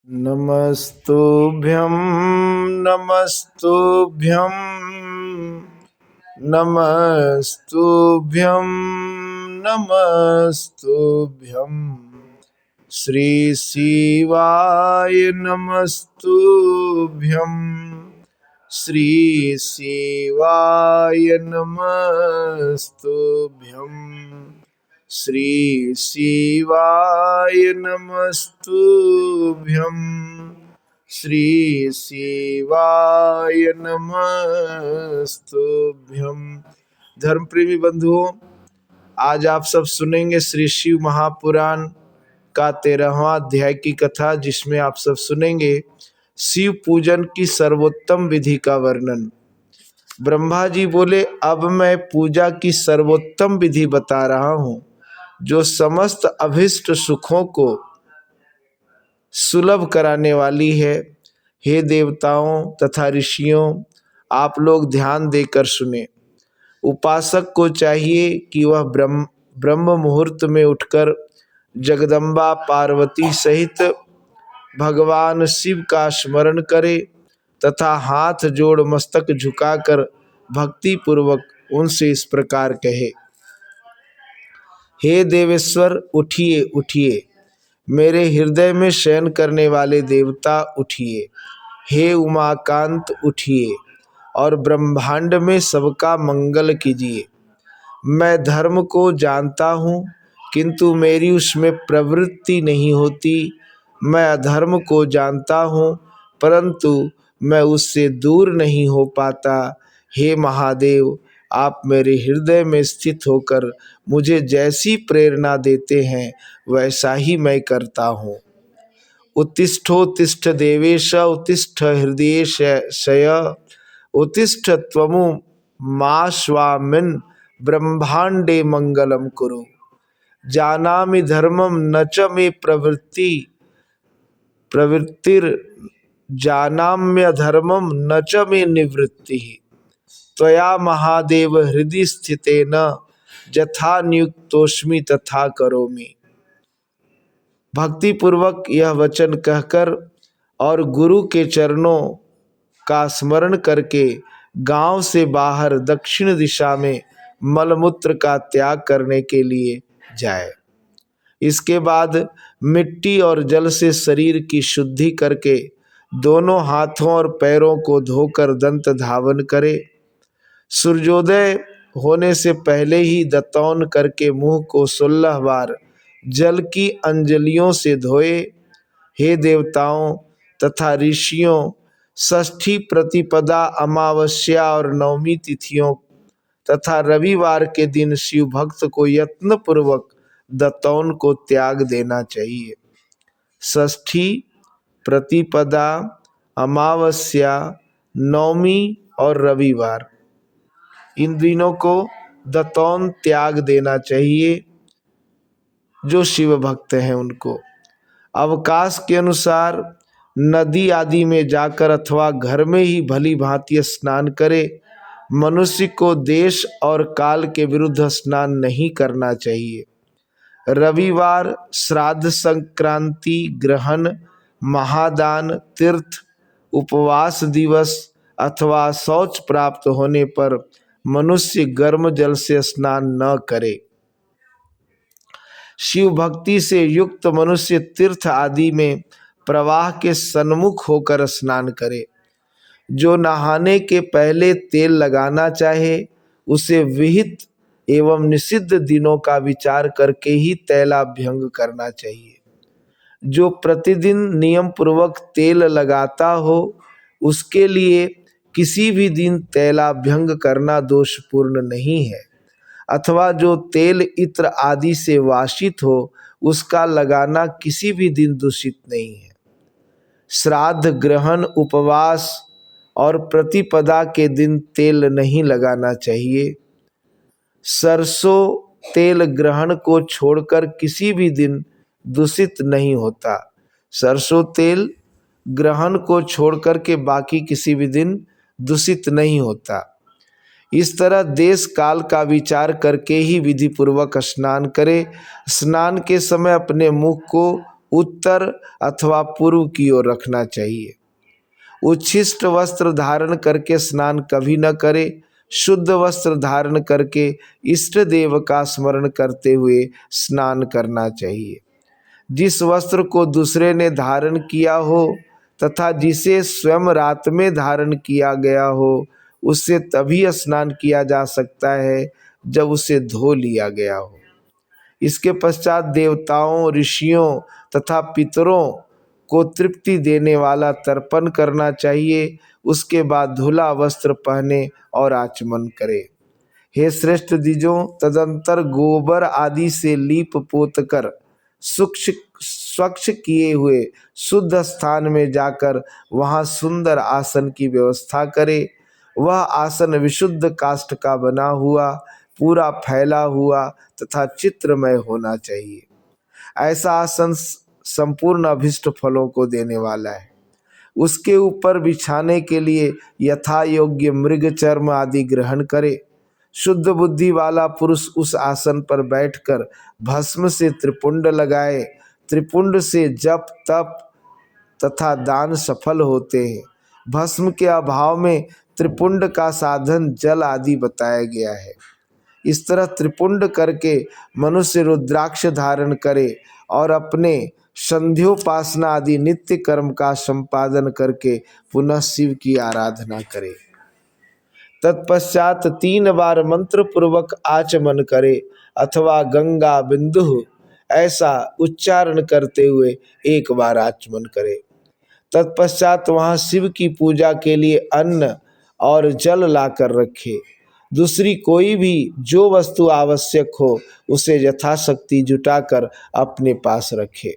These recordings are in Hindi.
नमस्तुभ्यं नमस्तुभ्यं नमस्तुभ्यं नमस्तुभ्यं श्री शिवाय नमस्तुभ्यं श्री शिवाय नमस्तुभ्यं श्री शिवाय नमस्तुभ्यं श्री शिवाय नमस्तुभ्यं। धर्म प्रेमी बंधुओं, आज आप सब सुनेंगे श्री शिव महापुराण का 13वां अध्याय की कथा, जिसमें आप सब सुनेंगे शिव पूजन की सर्वोत्तम विधि का वर्णन। ब्रह्मा जी बोले, अब मैं पूजा की सर्वोत्तम विधि बता रहा हूँ जो समस्त अभिष्ट सुखों को सुलभ कराने वाली है। हे देवताओं तथा ऋषियों, आप लोग ध्यान देकर सुने। उपासक को चाहिए कि वह ब्रह्म मुहूर्त में उठकर जगदम्बा पार्वती सहित भगवान शिव का स्मरण करे तथा हाथ जोड़ मस्तक झुकाकर भक्ति पूर्वक उनसे इस प्रकार कहे, हे देवेश्वर, उठिए उठिए, मेरे हृदय में शयन करने वाले देवता उठिए। हे उमाकांत, उठिए और ब्रह्मांड में सबका मंगल कीजिए। मैं धर्म को जानता हूँ, किंतु मेरी उसमें प्रवृत्ति नहीं होती। मैं अधर्म को जानता हूँ, परंतु मैं उससे दूर नहीं हो पाता। हे महादेव, आप मेरे हृदय में स्थित होकर मुझे जैसी प्रेरणा देते हैं वैसा ही मैं करता हूँ। उत्तिष्ठोत्तिष्ठ देवेश, उत्तिष्ठ हृदयेशय, उत्तिष्ठ त्वमु मा स्वामिन् ब्रह्मांडे मंगलम कुरु। जानामि धर्मम न च मे प्रवृत्तिर्जानाम्य धर्मम न च मे निवृत्तिः। त्वया महादेव हृदि स्थितेन यथा नियुक्तोस्मि तथा करोमि। भक्ति पूर्वक यह वचन कहकर और गुरु के चरणों का स्मरण करके गांव से बाहर दक्षिण दिशा में मलमूत्र का त्याग करने के लिए जाए। इसके बाद मिट्टी और जल से शरीर की शुद्धि करके दोनों हाथों और पैरों को धोकर दंत धावन करे। सूर्योदय होने से पहले ही दतौन करके मुंह को 16 बार जल की अंजलियों से धोए। हे देवताओं तथा ऋषियों, षष्ठी प्रतिपदा, अमावस्या और नवमी तिथियों तथा रविवार के दिन शिव भक्त को यत्न पूर्वक दतौन को त्याग देना चाहिए। षष्ठी, प्रतिपदा, अमावस्या, नवमी और रविवार, इन दिनों को दतौन त्याग देना चाहिए। जो शिव भक्त हैं उनको अवकाश के अनुसार नदी आदि में जाकर अथवा घर में ही भली भांति स्नान करे। मनुष्य को देश और काल के विरुद्ध स्नान नहीं करना चाहिए। रविवार, श्राद्ध, संक्रांति, ग्रहण, महादान, तीर्थ, उपवास दिवस अथवा शौच प्राप्त होने पर मनुष्य गर्म जल से स्नान न करे। शिव भक्ति से युक्त मनुष्य तीर्थ आदि में प्रवाह के सन्मुख होकर स्नान करे। जो नहाने के पहले तेल लगाना चाहे उसे विहित एवं निषिद्ध दिनों का विचार करके ही तैलाभ्यंग करना चाहिए। जो प्रतिदिन नियम पूर्वक तेल लगाता हो उसके लिए किसी भी दिन तैलाभ्यंग करना दोषपूर्ण नहीं है, अथवा जो तेल इत्र आदि से वासित हो उसका लगाना किसी भी दिन दूषित नहीं है। श्राद्ध, ग्रहण, उपवास और प्रतिपदा के दिन तेल नहीं लगाना चाहिए। सरसों तेल ग्रहण को छोड़कर किसी भी दिन दूषित नहीं होता। सरसों तेल ग्रहण को छोड़कर के बाकी किसी भी दिन दूषित नहीं होता। इस तरह देश काल का विचार करके ही विधि पूर्वक स्नान करे। स्नान के समय अपने मुख को उत्तर अथवा पूर्व की ओर रखना चाहिए। उच्छिष्ट वस्त्र धारण करके स्नान कभी न करे। शुद्ध वस्त्र धारण करके इष्ट देव का स्मरण करते हुए स्नान करना चाहिए। जिस वस्त्र को दूसरे ने धारण किया हो तथा जिसे स्वयं रात में धारण किया गया हो, उससे तभी स्नान किया जा सकता है जब उसे धो लिया गया हो। इसके पश्चात देवताओं, ऋषियों तथा पितरों को तृप्ति देने वाला तर्पण करना चाहिए। उसके बाद धुला वस्त्र पहने और आचमन करे। हे श्रेष्ठ द्विजों, तदंतर गोबर आदि से लीप पोत कर स्वच्छ किए हुए शुद्ध स्थान में जाकर वहां सुंदर आसन की व्यवस्था करे। वह आसन विशुद्ध काष्ठ का बना हुआ, पूरा फैला हुआ तथा चित्रमय होना चाहिए। ऐसा आसन संपूर्ण अभिष्ट फलों को देने वाला है। उसके ऊपर बिछाने के लिए यथा योग्य मृग चर्म आदि ग्रहण करे। शुद्ध बुद्धि वाला पुरुष उस आसन पर बैठकर भस्म से त्रिपुंड लगाए। त्रिपुंड से जप, तप तथा दान सफल होते हैं। भस्म के अभाव में त्रिपुंड का साधन जल आदि बताया गया है। इस तरह त्रिपुंड करके मनुष्य रुद्राक्ष धारण करे और अपने संध्योपासना आदि नित्य कर्म का संपादन करके पुनः शिव की आराधना करे। तत्पश्चात 3 बार मंत्र पूर्वक आचमन करे अथवा गंगा बिंदु ऐसा उच्चारण करते हुए 1 बार आचमन करे। तत्पश्चात वहां शिव की पूजा के लिए अन्न और जल लाकर रखे। दूसरी कोई भी जो वस्तु आवश्यक हो उसे यथाशक्ति जुटाकर अपने पास रखे।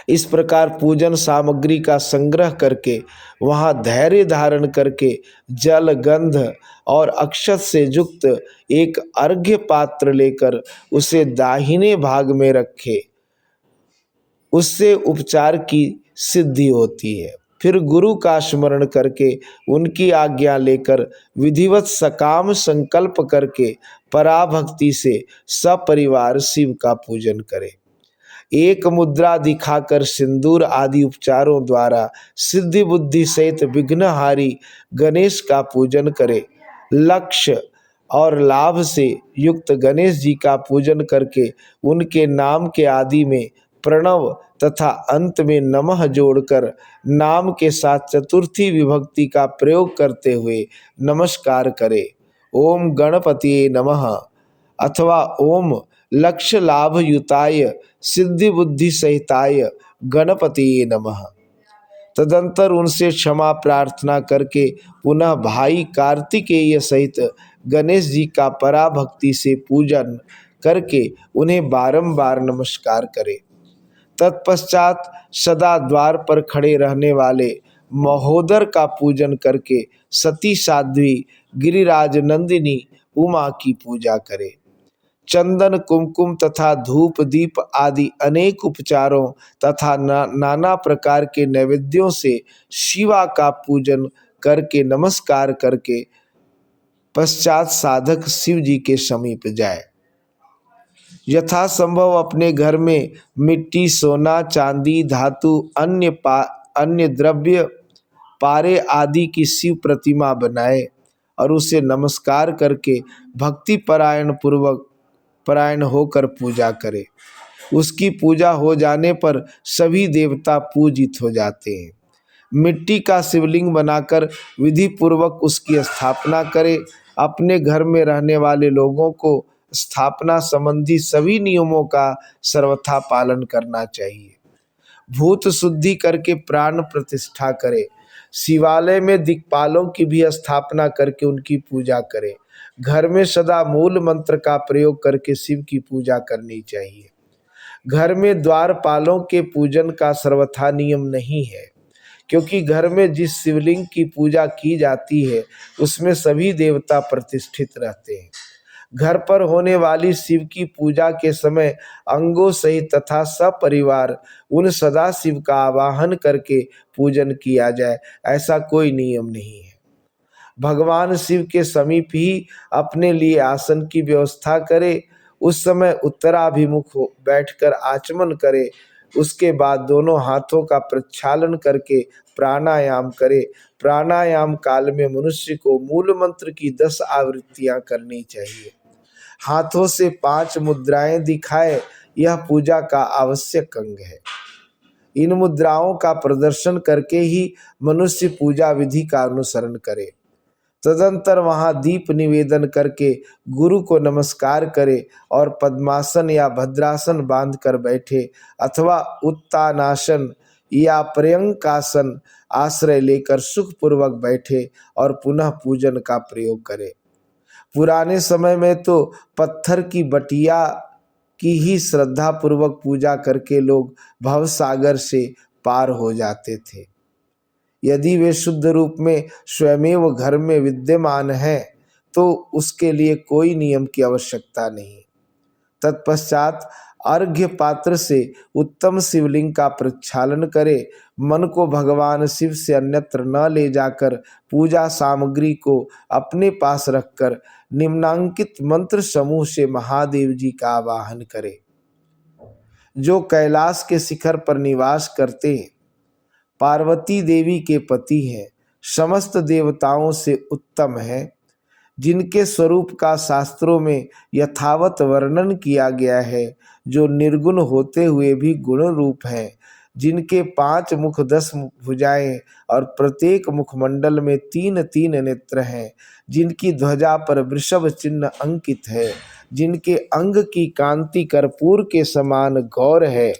इस प्रकार पूजन सामग्री का संग्रह करके वहां धैर्य धारण करके जल, गंध और अक्षत से युक्त एक अर्घ्य पात्र लेकर उसे दाहिने भाग में रखे। उससे उपचार की सिद्धि होती है। फिर गुरु का स्मरण करके उनकी आज्ञा लेकर विधिवत सकाम संकल्प करके पराभक्ति से सपरिवार शिव का पूजन करे। एक मुद्रा दिखाकर सिंदूर आदि उपचारों द्वारा सिद्धि बुद्धि सहित विघ्नहारी गणेश का पूजन करे। लक्ष्य और लाभ से युक्त गणेश जी का पूजन करके उनके नाम के आदि में प्रणव तथा अंत में नमः जोड़कर नाम के साथ चतुर्थी विभक्ति का प्रयोग करते हुए नमस्कार करे। ओम गणपतिये नमः अथवा ओम लक्ष्य लाभ युताय सिद्धि बुद्धि सहिताय गणपतिये नमः। तदंतर उनसे क्षमा प्रार्थना करके पुनः भाई कार्तिकेय सहित गणेश जी का पराभक्ति से पूजन करके उन्हें बारंबार नमस्कार करे। तत्पश्चात सदा द्वार पर खड़े रहने वाले महोदर का पूजन करके सती साध्वी गिरिराज नंदिनी उमा की पूजा करे। चंदन, कुमकुम तथा धूप दीप आदि अनेक उपचारों तथा नाना प्रकार के नैवेद्यों से शिवा का पूजन करके नमस्कार करके पश्चात साधक शिव जी के समीप जाए। यथासंभव अपने घर में मिट्टी, सोना, चांदी, धातु, अन्य द्रव्य, पारे आदि की शिव प्रतिमा बनाए और उसे नमस्कार करके भक्ति परायण होकर पूजा करे। उसकी पूजा हो जाने पर सभी देवता पूजित हो जाते हैं। मिट्टी का शिवलिंग बनाकर विधि पूर्वक उसकी स्थापना करे। अपने घर में रहने वाले लोगों को स्थापना संबंधी सभी नियमों का सर्वथा पालन करना चाहिए। भूत शुद्धि करके प्राण प्रतिष्ठा करे। शिवालय में दिक्पालों की भी स्थापना करके उनकी पूजा करे। घर में सदा मूल मंत्र का प्रयोग करके शिव की पूजा करनी चाहिए। घर में द्वारपालों के पूजन का सर्वथा नियम नहीं है, क्योंकि घर में जिस शिवलिंग की पूजा की जाती है उसमें सभी देवता प्रतिष्ठित रहते हैं। घर पर होने वाली शिव की पूजा के समय अंगों सहित तथा सपरिवार उन सदा शिव का आवाहन करके पूजन किया जाए, ऐसा कोई नियम नहीं है। भगवान शिव के समीप ही अपने लिए आसन की व्यवस्था करे। उस समय उत्तराभिमुख बैठकर आचमन करे। उसके बाद दोनों हाथों का प्रक्षालन करके प्राणायाम करे। प्राणायाम काल में मनुष्य को मूल मंत्र की 10 आवृत्तियां करनी चाहिए। हाथों से 5 मुद्राएं दिखाए, यह पूजा का आवश्यक अंग है। इन मुद्राओं का प्रदर्शन करके ही मनुष्य पूजा विधि का अनुसरण करे। तदंतर वहां दीप निवेदन करके गुरु को नमस्कार करे और पद्मासन या भद्रासन बांधकर बैठे अथवा उत्तानासन या पर्यंकासन आश्रय लेकर सुखपूर्वक बैठे और पुनः पूजन का प्रयोग करे। पुराने समय में तो पत्थर की बटिया की ही श्रद्धा पूर्वक पूजा करके लोग भवसागर से पार हो जाते थे। यदि वे शुद्ध रूप में स्वयमेव घर में विद्यमान हैं तो उसके लिए कोई नियम की आवश्यकता नहीं। तत्पश्चात अर्घ्य पात्र से उत्तम शिवलिंग का प्रक्षालन करे। मन को भगवान शिव से अन्यत्र न ले जाकर पूजा सामग्री को अपने पास रखकर निम्नांकित मंत्र समूह से महादेव जी का आवाहन करे। जो कैलाश के शिखर पर निवास करते हैं, पार्वती देवी के पति हैं, समस्त देवताओं से उत्तम हैं, जिनके स्वरूप का शास्त्रों में यथावत वर्णन किया गया है, जो निर्गुण होते हुए भी गुण रूप हैं, जिनके 5 मुख 10 भुजाएं और प्रत्येक मुखमंडल में 3-3 नेत्र हैं, जिनकी ध्वजा पर वृषभ चिन्ह अंकित है, जिनके अंग की कांति कर्पूर के समान गौर है,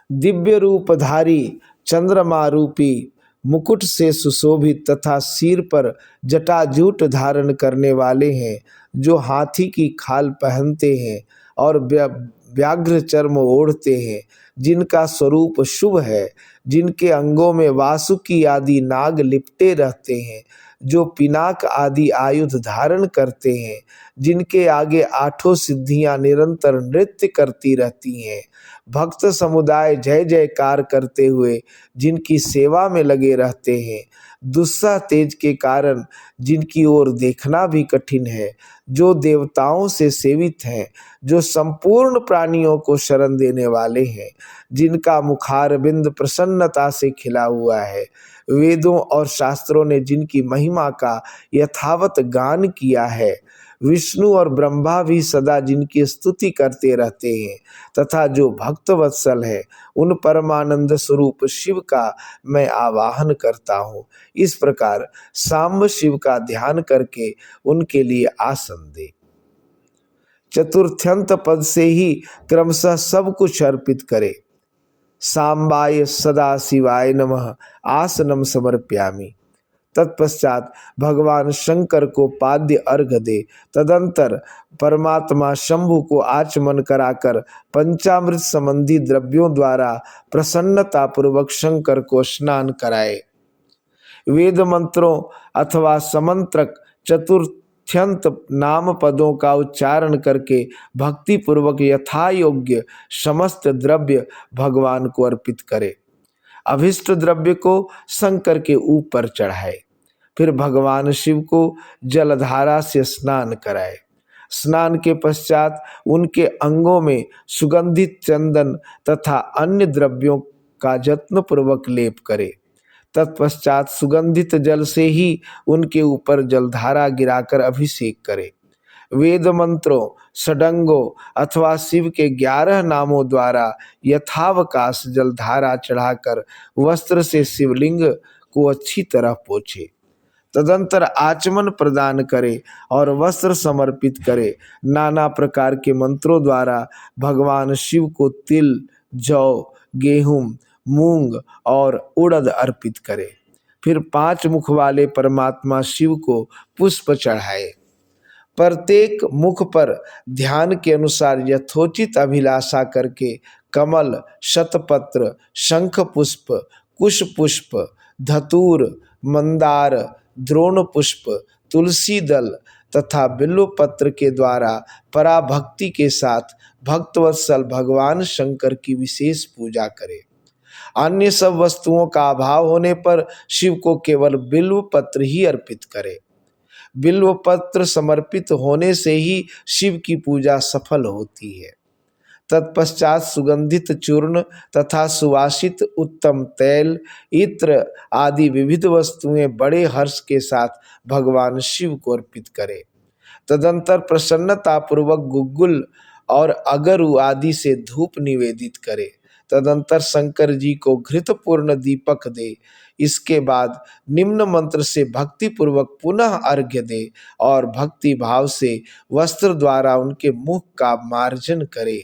दिव्य रूपधारी चंद्रमा रूपी मुकुट से सुशोभित तथा सिर पर जटाजूट धारण करने वाले हैं, जो हाथी की खाल पहनते हैं और व्याघ्र चर्म ओढ़ते हैं, जिनका स्वरूप शुभ है, जिनके अंगों में वासुकी आदि नाग लिपटे रहते हैं, जो पिनाक आदि आयुध धारण करते हैं, जिनके आगे 8 सिद्धियां निरंतर नृत्य करती रहती हैं, भक्त समुदाय जय जयकार करते हुए जिनकी सेवा में लगे रहते हैं, दुस्सह तेज के कारण जिनकी ओर देखना भी कठिन है, जो देवताओं से सेवित हैं, जो संपूर्ण प्राणियों को शरण देने वाले हैं, जिनका मुखारबिंद प्रसन्नता से खिला हुआ है, वेदों और शास्त्रों ने जिनकी महिमा का यथावत गान किया है, विष्णु और ब्रह्मा भी सदा जिनकी स्तुति करते रहते हैं, तथा जो भक्त वत्सल है, उन परमानंद स्वरूप शिव का मैं आवाहन करता हूँ। इस प्रकार सांब शिव का ध्यान करके उनके लिए आसन दे। चतुर्थ्यंत पद से ही क्रमशः सब कुछ अर्पित करे। सांबाय सदा शिवाय नमः आसनम समर्प्यामि। तत्पश्चात भगवान शंकर को पाद्य अर्घ दे। तदंतर परमात्मा शंभु को आचमन कराकर पंचामृत संबंधी द्रव्यों द्वारा प्रसन्नता पूर्वक शंकर को स्नान कराए। वेद मंत्रों अथवा समंत्रक चतुर्थ्यंत नाम पदों का उच्चारण करके भक्ति पूर्वक यथा योग्य समस्त द्रव्य भगवान को अर्पित करे। अभिष्ट द्रव्य को शंकर के ऊपर चढ़ाए। फिर भगवान शिव को जलधारा से स्नान कराए। स्नान के पश्चात उनके अंगों में सुगंधित चंदन तथा अन्य द्रव्यों का जत्न पूर्वक लेप करे। तत्पश्चात सुगंधित जल से ही उनके ऊपर जलधारा गिराकर अभिषेक करे। वेद मंत्रों, षडंगों अथवा शिव के 11 नामों द्वारा यथावकाश जलधारा चढ़ाकर वस्त्र से शिवलिंग को अच्छी तरह पोछे। तदंतर आचमन प्रदान करे और वस्त्र समर्पित करे। नाना प्रकार के मंत्रों द्वारा भगवान शिव को तिल, जौ, गेहूं, मूंग और उड़द अर्पित करे। फिर 5 मुख वाले परमात्मा शिव को पुष्प चढ़ाए। प्रत्येक मुख पर ध्यान के अनुसार यथोचित अभिलाषा करके कमल, शतपत्र, शंख पुष्प, कुश पुष्प, धतूर, मंदार, द्रोण पुष्प, तुलसी दल तथा बिल्व पत्र के द्वारा पराभक्ति के साथ भक्तवत्सल भगवान शंकर की विशेष पूजा करे। अन्य सब वस्तुओं का अभाव होने पर शिव को केवल बिल्व पत्र ही अर्पित करे। बिल्व पत्र समर्पित होने से ही शिव की पूजा सफल होती है। तत्पश्चात सुगंधित चूर्ण तथा सुवासित उत्तम तैल, इत्र आदि विविध वस्तुएं बड़े हर्ष के साथ भगवान शिव को अर्पित करें। तदंतर प्रसन्नता पूर्वक गुग्गुल और अगरु आदि से धूप निवेदित करे। तदंतर शंकर जी को घृतपूर्ण दीपक दे। इसके बाद निम्न मंत्र से भक्ति पूर्वक पुनः अर्घ्य दे और भक्ति भाव से वस्त्र द्वारा उनके मुख का मार्जन करे।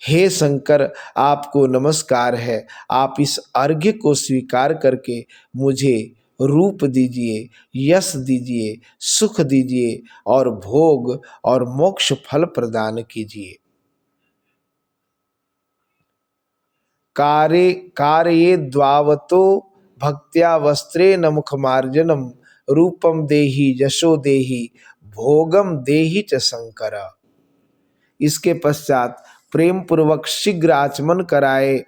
हे शंकर, आपको नमस्कार है। आप इस अर्घ्य को स्वीकार करके मुझे रूप दीजिए, यश दीजिए, सुख दीजिए और भोग और मोक्ष फल प्रदान कीजिए। कार्ये द्वावतो भक्त्या वस्त्रेण मुखमार्जनम रूपम देहि यशो देहि भोगम देहि च शंकर। इसके पश्चात प्रेम पूर्वक शीघ्र आचमन कराए।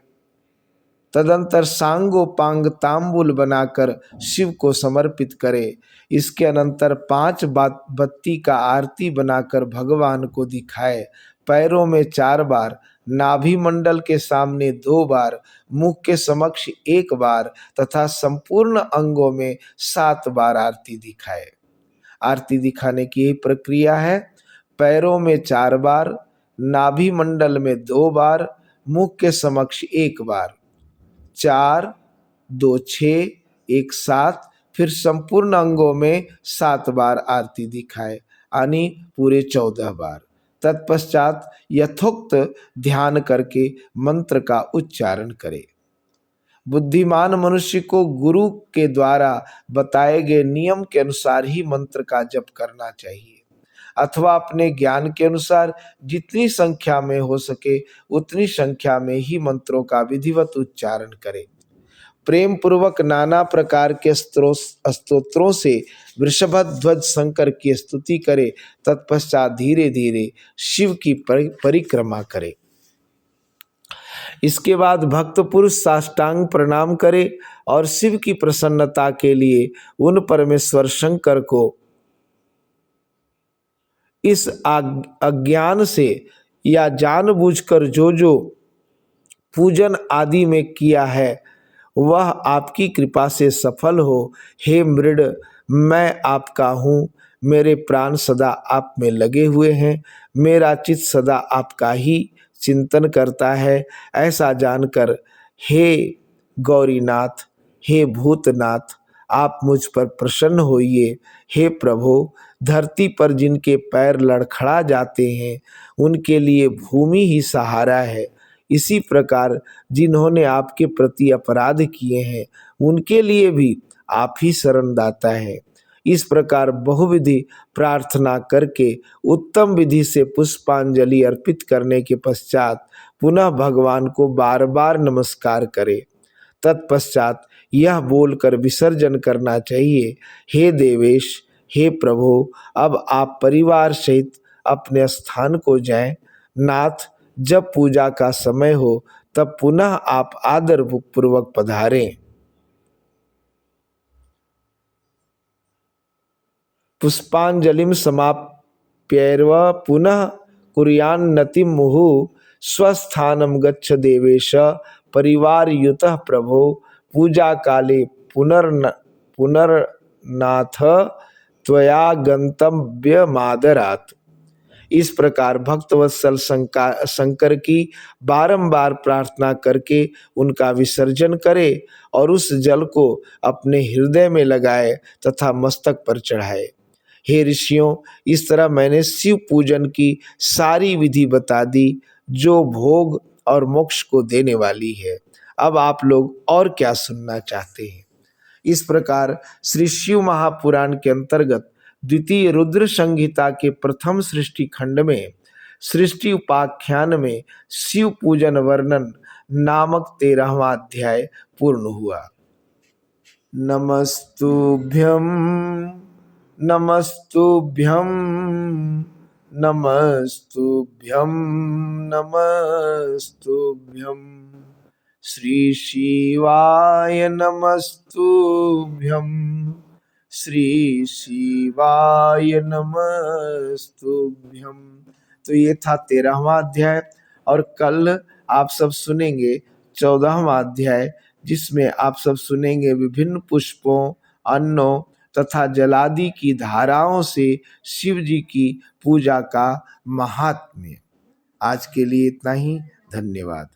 तदंतर सांगोपांग तांबूल बनाकर शिव को समर्पित करे। इसके अनंतर 5 बत्ती का आरती बनाकर भगवान को दिखाए। पैरों में 4 बार, नाभि मंडल के सामने 2 बार, मुख के समक्ष 1 बार तथा संपूर्ण अंगों में 7 बार आरती दिखाए। आरती दिखाने की यही प्रक्रिया है। पैरों में 4 बार, नाभि मंडल में 2 बार, मुख के समक्ष 1 बार, 4, 2, 6, 1, 7, फिर संपूर्ण अंगों में 7 बार आरती दिखाए, यानी पूरे 14 बार। तत्पश्चात यथोक्त ध्यान करके मंत्र का उच्चारण करे। बुद्धिमान मनुष्य को गुरु के द्वारा बताए गए नियम के अनुसार ही मंत्र का जप करना चाहिए, अथवा अपने ज्ञान के अनुसार जितनी संख्या में हो सके उतनी संख्या में ही मंत्रों का विधिवत उच्चारण करें। प्रेम पूर्वक नाना प्रकार के स्तोत्रों से वृषभध्वज शंकर की स्तुति करे। तत्पश्चात धीरे धीरे शिव की परिक्रमा करे। इसके बाद भक्त पुरुष साष्टांग प्रणाम करे और शिव की प्रसन्नता के लिए उन परमेश्वर शंकर को इस अज्ञान से या जानबूझकर जो पूजन आदि में किया है वह आपकी कृपा से सफल हो। हे मृड, मैं आपका हूँ, मेरे प्राण सदा आप में लगे हुए हैं, मेरा चित्त सदा आपका ही चिंतन करता है। ऐसा जानकर हे गौरीनाथ, हे भूतनाथ, आप मुझ पर प्रसन्न होइए। हे प्रभु, धरती पर जिनके पैर लड़खड़ा जाते हैं उनके लिए भूमि ही सहारा है। इसी प्रकार जिन्होंने आपके प्रति अपराध किए हैं उनके लिए भी आप ही शरणदाता है। इस प्रकार बहुविधि प्रार्थना करके उत्तम विधि से पुष्पांजलि अर्पित करने के पश्चात पुनः भगवान को बार बार नमस्कार करें। तत्पश्चात यह बोलकर विसर्जन करना चाहिए, हे देवेश, हे प्रभु, अब आप परिवार सहित अपने स्थान को जाएं। नाथ, जब पूजा का समय हो तब पुनः आप आदर पूर्वक पधारें। पुष्पांजलिम समाप्यैर्व पुनः कुर्यान्नतिं मुहुः स्वस्थानं गच्छ देवेश परिवार युतः प्रभो पूजा काले पुनर्नाथ त्वया गंतव्यमादरात्। इस प्रकार भक्तवत्सल शंकर की बारंबार प्रार्थना करके उनका विसर्जन करे और उस जल को अपने हृदय में लगाए तथा मस्तक पर चढ़ाए। हे ऋषियों, इस तरह मैंने शिव पूजन की सारी विधि बता दी जो भोग और मोक्ष को देने वाली है। अब आप लोग और क्या सुनना चाहते हैं? इस प्रकार श्री शिव महापुराण के अंतर्गत द्वितीय रुद्र संहिता के प्रथम सृष्टि खंड में सृष्टि उपाख्यान में शिव पूजन वर्णन नामक 13वां अध्याय पूर्ण हुआ। नमस्तुभ्यं नमस्तुभ्यं नमस्तुभ्यं नमस्तुभ्यं श्री शिवाय नमस्तुभ्यं श्री शिवाय नमस्तुभ्यम। तो ये था 13वां अध्याय, और कल आप सब सुनेंगे 14वां अध्याय, जिसमें आप सब सुनेंगे विभिन्न पुष्पों, अन्नों तथा जलादि की धाराओं से शिव जी की पूजा का महात्म्य। आज के लिए इतना ही। धन्यवाद।